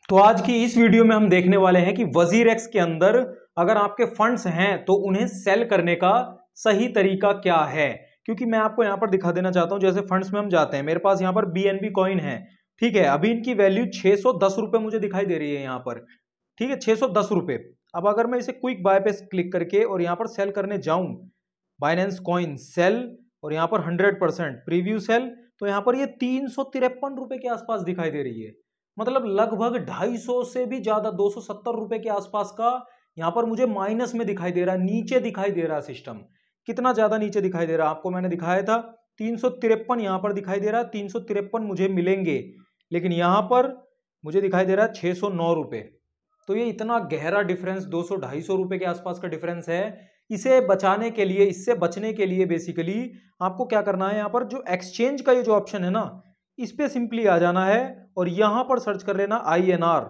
तो आज की इस वीडियो में हम देखने वाले हैं कि वजीरेक्स के अंदर अगर आपके फंड्स हैं तो उन्हें सेल करने का सही तरीका क्या है। क्योंकि मैं आपको यहां पर दिखा देना चाहता हूं, जैसे फंड्स में हम जाते हैं, मेरे पास यहां पर बीएनबी कॉइन है, ठीक है। अभी इनकी वैल्यू 610 रुपए मुझे दिखाई दे रही है यहां पर, ठीक है, 610 रुपए। अब अगर मैं इसे क्विक बाय पे क्लिक करके और यहां पर सेल करने जाऊं, बाइनेंस कॉइन सेल, और यहां पर 100% प्रीव्यू सेल, तो यहां पर ये 353 रुपए के आसपास दिखाई दे रही है। मतलब लगभग 250 से भी ज्यादा, 270 रुपए के आसपास का यहां पर मुझे माइनस में दिखाई दे रहा है, नीचे दिखाई दे रहा है सिस्टम। कितना ज्यादा नीचे दिखाई दे रहा है आपको मैंने दिखाया था, 353 यहां पर दिखाई दे रहा है, 353 मुझे मिलेंगे, लेकिन यहां पर मुझे दिखाई दे रहा है 609 रुपए। तो ये इतना गहरा डिफरेंस, 200-250 रुपए के आसपास का डिफरेंस है। इसे बचाने के लिए, इससे बचने के लिए बेसिकली आपको क्या करना है, यहां पर जो एक्सचेंज का ये जो ऑप्शन है ना, इस पे सिंपली आ जाना है और यहां पर सर्च कर लेना INR,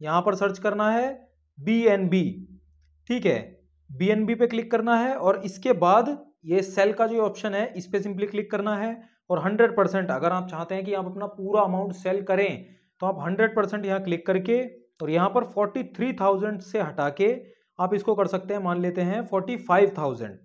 यहां पर सर्च करना है BNB, ठीक है। BNB पे क्लिक करना है और इसके बाद ये सेल का जो ऑप्शन है इस पे सिंपली क्लिक करना है और 100%, अगर आप चाहते हैं कि आप अपना पूरा अमाउंट सेल करें तो आप 100% यहां क्लिक करके और यहां पर 43,000 से हटा के आप इसको कर सकते हैं, मान लेते हैं 45,000।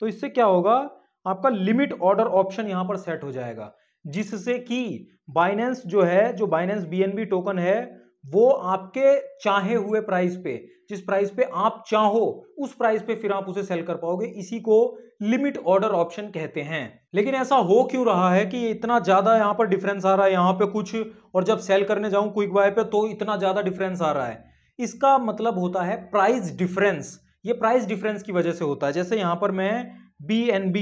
तो इससे क्या होगा, आपका लिमिट ऑर्डर ऑप्शन यहां पर सेट हो जाएगा, जिससे कि बाइनेंस जो है, जो बाइनेंस BNB टोकन है, वो आपके चाहे हुए प्राइस पे, जिस प्राइस पे आप चाहो उस प्राइस पे फिर आप उसे सेल कर पाओगे। इसी को लिमिट ऑर्डर ऑप्शन कहते हैं। लेकिन ऐसा हो क्यों रहा है कि इतना ज्यादा यहां पर डिफरेंस आ रहा है यहां पे कुछ, और जब सेल करने जाऊं क्विक बाय पे तो इतना ज्यादा डिफरेंस आ रहा है। इसका मतलब होता है प्राइस डिफरेंस। ये प्राइस डिफरेंस की वजह से होता है। जैसे यहां पर मैं BNB,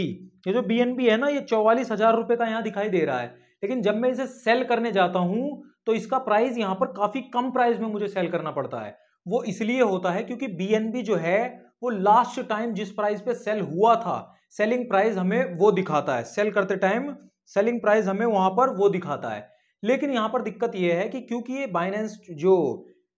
ये जो BNB है ना, ये 44,000 रुपए का यहां दिखाई दे रहा है, लेकिन जब मैं इसे सेल करने जाता हूं तो इसका प्राइस यहां पर काफी कम प्राइस में मुझे सेल करना पड़ता है। वो इसलिए होता है क्योंकि BNB जो है वो लास्ट टाइम जिस प्राइस पे सेल हुआ था, सेलिंग प्राइस हमें वो दिखाता है, सेल करते टाइम सेलिंग प्राइस हमें वहां पर वो दिखाता है। लेकिन यहां पर दिक्कत यह है कि क्योंकि ये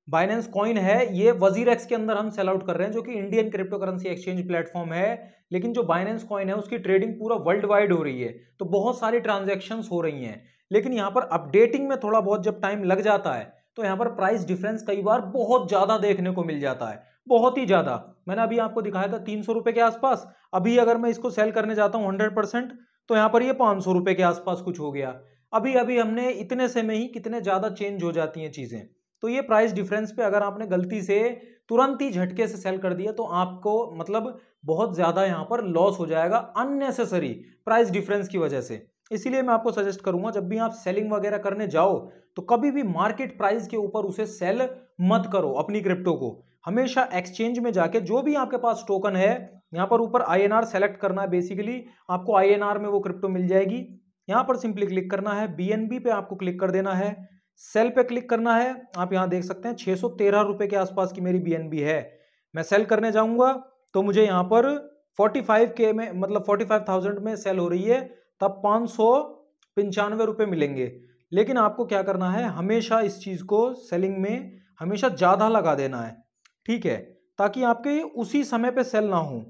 बाइनेंस कॉइन है, ये वजीरेक्स के अंदर हम सेल आउट कर रहे हैं, जो कि Indian crypto currency exchange platform है। लेकिन जो बाइनेंस कॉइन है उसकी ट्रेडिंग पूरा वर्ल्ड वाइड हो रही है, तो बहुत सारी ट्रांजैक्शंस हो रही हैं। लेकिन यहां पर अपडेटिंग में थोड़ा बहुत जब टाइम लग जाता है तो यहां पर प्राइस डिफरेंस कई बार बहुत ज्यादा देखने को मिल जाता है, बहुत ही ज्यादा। मैंने अभी आपको दिखाया था 300 रुपए के आसपास, अभी अगर मैं इसको सेल करने जाता हूं 100%, तो यहां पर ये 500 रुपए के आसपास कुछ हो गया। अभी अभी हमने इतने से में ही कितने ज्यादा चेंज हो जाती हैं चीजें। तो ये प्राइस डिफरेंस पे अगर आपने गलती से तुरंत ही झटके से सेल कर दिया तो आपको मतलब बहुत ज्यादा यहां पर लॉस हो जाएगा अननेसेसरी प्राइस डिफरेंस की वजह से। इसीलिए मैं आपको सजेस्ट करूंगा, जब भी आप सेलिंग वगैरह करने जाओ तो कभी भी मार्केट प्राइस के ऊपर उसे सेल मत करो अपनी क्रिप्टो को। हमेशा एक्सचेंज में जाके जो भी आपके पास टोकन है, यहां पर ऊपर INR सेलेक्ट करना है, बेसिकली आपको INR में वो क्रिप्टो मिल जाएगी। यहां पर सिंपली क्लिक करना है, BNB पे आपको क्लिक कर देना है, सेल पे क्लिक करना है। आप यहां देख सकते हैं 613 रुपए के आसपास की मेरी BNB है। मैं सेल करने जाऊंगा तो मुझे यहां पर 45K में, मतलब 45,000 में सेल हो रही है, तब 595 रुपए मिलेंगे। लेकिन आपको क्या करना है, हमेशा इस चीज को सेलिंग में हमेशा ज्यादा लगा देना है, ठीक है, ताकि आपके उसी समय पे सेल ना हो।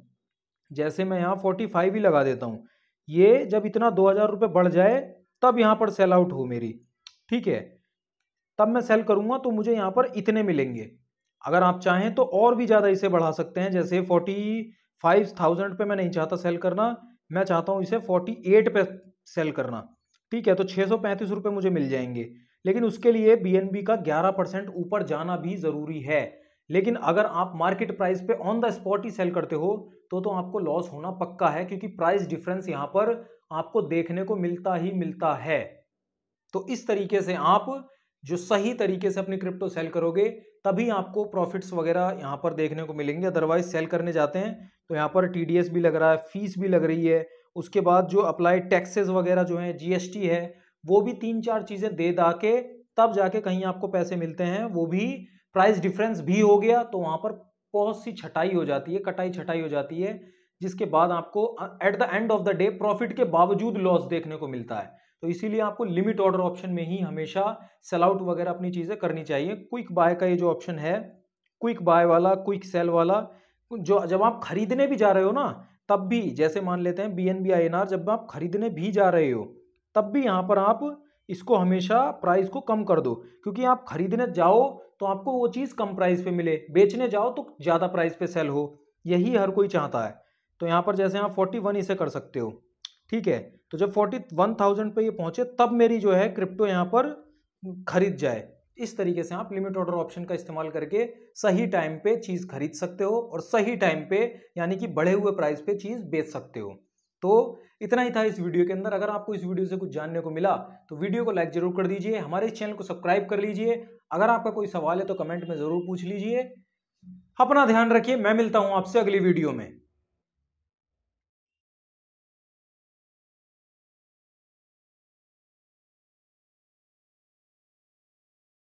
जैसे मैं यहाँ 45 ही लगा देता हूं, ये जब इतना 2,000 रुपए बढ़ जाए तब यहां पर सेल आउट हो मेरी, ठीक है, तब मैं सेल करूंगा तो मुझे यहां पर इतने मिलेंगे। अगर आप चाहें तो और भी ज्यादा इसे बढ़ा सकते हैं, जैसे 45,000 पे मैं नहीं चाहता सेल करना, मैं चाहता हूं इसे 48 पे सेल करना, ठीक है, तो 635 रुपए मुझे मिल जाएंगे। लेकिन उसके लिए BNB का 11% ऊपर जाना भी जरूरी है। लेकिन अगर आप मार्केट प्राइस पे ऑन द स्पॉट ही सेल करते हो तो आपको लॉस होना पक्का है, क्योंकि प्राइस डिफरेंस यहां पर आपको देखने को मिलता ही मिलता है। तो इस तरीके से आप जो सही तरीके से अपनी क्रिप्टो सेल करोगे तभी आपको प्रॉफिट्स वगैरह यहां पर देखने को मिलेंगे। अदरवाइज सेल करने जाते हैं तो यहां पर TDS भी लग रहा है, फीस भी लग रही है, उसके बाद जो अप्लाइड टैक्सेस वगैरह जो है, GST है, वो भी 3-4 चीजें दे दा के तब जाके कहीं आपको पैसे मिलते हैं। वो भी प्राइस डिफरेंस भी हो गया तो वहां पर बहुत सी छटाई हो जाती है, कटाई छटाई हो जाती है, जिसके बाद आपको at the end of the day profit के बावजूद लॉस देखने को मिलता है। तो इसीलिए आपको लिमिट ऑर्डर ऑप्शन में ही हमेशा सेल आउट वगैरह अपनी चीजें करनी चाहिए। क्विक बाय का ये जो ऑप्शन है, क्विक बाय वाला, क्विक सेल वाला, जो जब आप खरीदने भी जा रहे हो ना, तब भी जैसे मान लेते हैं BNB INR, जब आप खरीदने भी जा रहे हो तब भी यहां पर आप इसको हमेशा प्राइस को कम कर दो, क्योंकि आप खरीदने जाओ तो आपको वो चीज कम प्राइस पे मिले, बेचने जाओ तो ज्यादा प्राइस पे सेल हो, यही हर कोई चाहता है। तो यहाँ पर जैसे आप 41 इसे कर सकते हो, ठीक है। तो जब 41,000 पे ये पहुंचे तब मेरी जो है क्रिप्टो यहाँ पर खरीद जाए। इस तरीके से आप लिमिट ऑर्डर ऑप्शन का इस्तेमाल करके सही टाइम पे चीज खरीद सकते हो और सही टाइम पे यानी कि बढ़े हुए प्राइस पे चीज बेच सकते हो। तो इतना ही था इस वीडियो के अंदर। अगर आपको इस वीडियो से कुछ जानने को मिला तो वीडियो को लाइक जरूर कर दीजिए, हमारे इस चैनल को सब्सक्राइब कर लीजिए। अगर आपका कोई सवाल है तो कमेंट में जरूर पूछ लीजिए। अपना ध्यान रखिए, मैं मिलता हूं आपसे अगली वीडियो में।